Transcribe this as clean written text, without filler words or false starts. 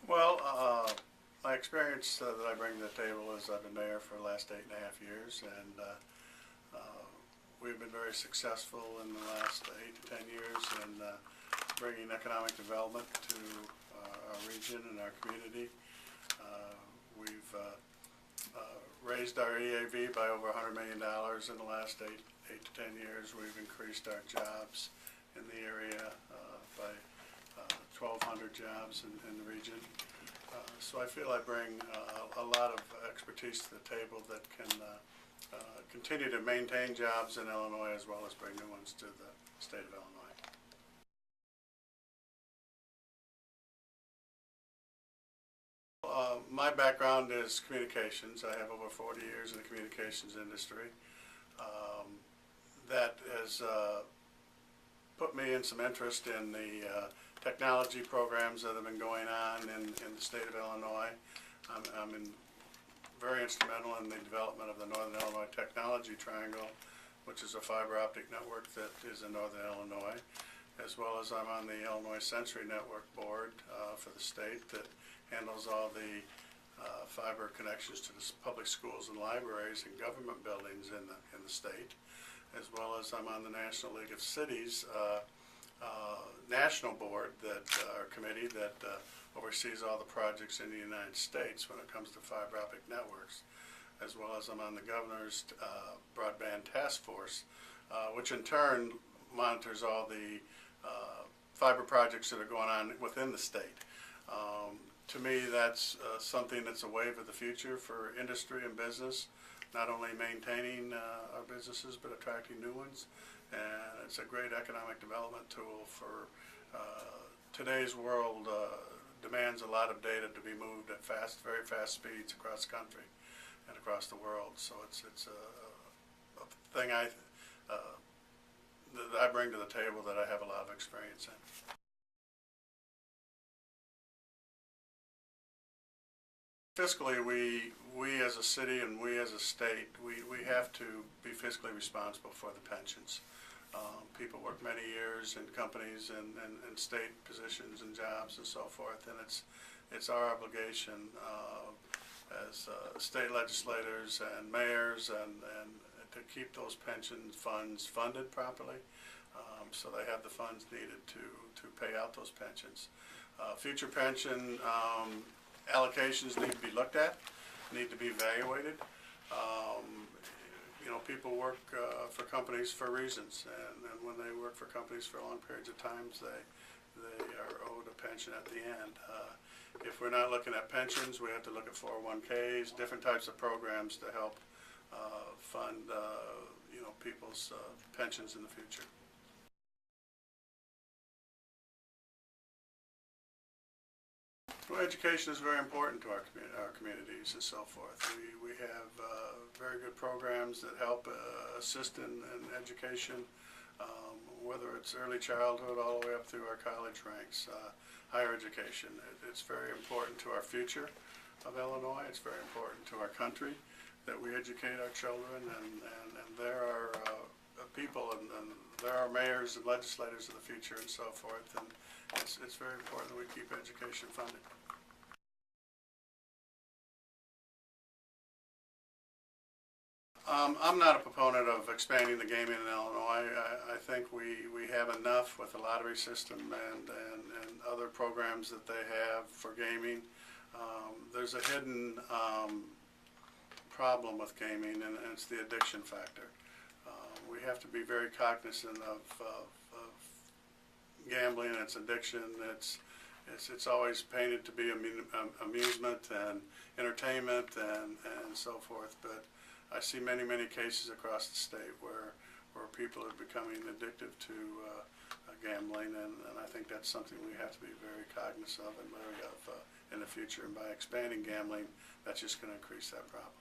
Well, my experience that I bring to the table is I've been mayor for the last 8.5 years, and we've been very successful in the last 8 to 10 years in bringing economic development to our region and our community. We've raised our EAV by over $100 million in the last 8 to 10 years. We've increased our jobs in the area by 1,200 jobs in the region. So I feel I bring a lot of expertise to the table that can continue to maintain jobs in Illinois as well as bring new ones to the state of Illinois. My background is communications. I have over 40 years in the communications industry. That has put me in some interest in the technology programs that have been going on in the state of Illinois. I'm very instrumental in the development of the Northern Illinois Technology Triangle, which is a fiber optic network that is in Northern Illinois, as well as I'm on the Illinois Sensory Network Board for the state that handles all the fiber connections to the public schools and libraries and government buildings in the state, as well as I'm on the National League of Cities national board committee that oversees all the projects in the United States when it comes to fiber optic networks, as well as I'm on the governor's broadband task force, which in turn monitors all the fiber projects that are going on within the state. To me, that's something that's a wave of the future for industry and business, not only maintaining our businesses but attracting new ones. And it's a great economic development tool for today's world. Demands a lot of data to be moved at very fast speeds across the country and across the world. So it's a thing that I bring to the table that I have a lot of experience in. Fiscally, we as a city and we as a state, we have to be fiscally responsible for the pensions. People work many years in companies and state positions and jobs and so forth, and it's our obligation as state legislators and mayors and to keep those pension funds funded properly, so they have the funds needed to pay out those pensions. Future pension allocations need to be looked at, need to be evaluated. People work for companies for reasons, and when they work for companies for long periods of time, they are owed a pension at the end. If we're not looking at pensions, we have to look at 401ks, different types of programs to help fund people's pensions in the future. Well, education is very important to our communities and so forth. We have very good programs that help assist in education, whether it's early childhood all the way up through our college ranks, higher education. It's very important to our future of Illinois. It's very important to our country that we educate our children, and there are people and there are mayors and legislators of the future and so forth, and it's very important that we keep education funded. I'm not a proponent of expanding the gaming in Illinois. I think we have enough with the lottery system and other programs that they have for gaming. There's a hidden problem with gaming, and it's the addiction factor. We have to be very cognizant of gambling and its addiction. It's always painted to be amusement and entertainment and so forth, but I see many cases across the state where people are becoming addicted to gambling, and I think that's something we have to be very cognizant of and wary of in the future. And by expanding gambling, that's just going to increase that problem.